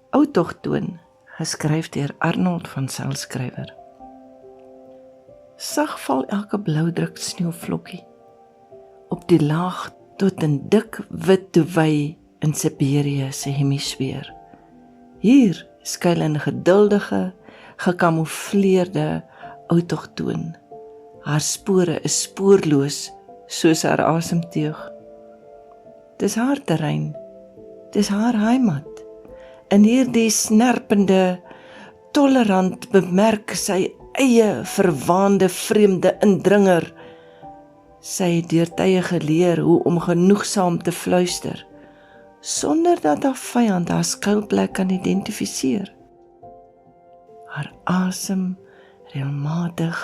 Autochtoon, geskryf deur Arnold van Sail-Skrywer. Sag val elke bloudruk sneeuvlokkie op die laag tot 'n dik wit toewy in Siberië se hemisfeer. Hier skuil 'n geduldige, gekamoufleerde autochtoon. Haar spore is spoorloos soos haar asemteug. Dis haar terrein, dis haar heimat. In hierdie snerpende, tolerant bemerk sy eie verwaande vreemde indringer. Sy het deur tye geleer hoe om genoegsaam te fluister, sonder dat haar vyand haar skuilplek kan identifiseer. Haar asem reëlmatig,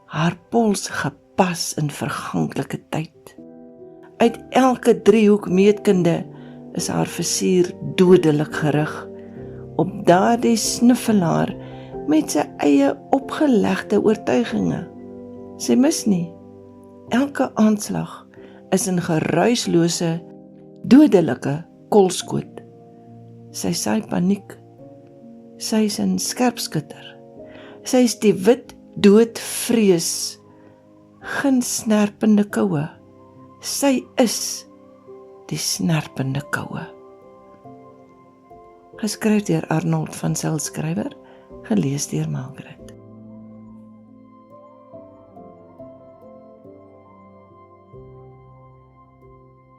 haar pols gepas in verganklike tyd. Uit elke driehoek meetkunde is haar visier dodelik gerig op daardie snuffelaar met sy eie opgelegde oortuiginge. Sy mis nie. Elke aanslag is 'n geruislose, dodelike kolskoot. Sy saai paniek. Sy is 'n skerpskutter. Sy is die wit doodvrees, geen snerpende koue. Sy is die snerpende koue. Geskryf deur Arnold van Sail-Skrywer, gelees deur Margaret.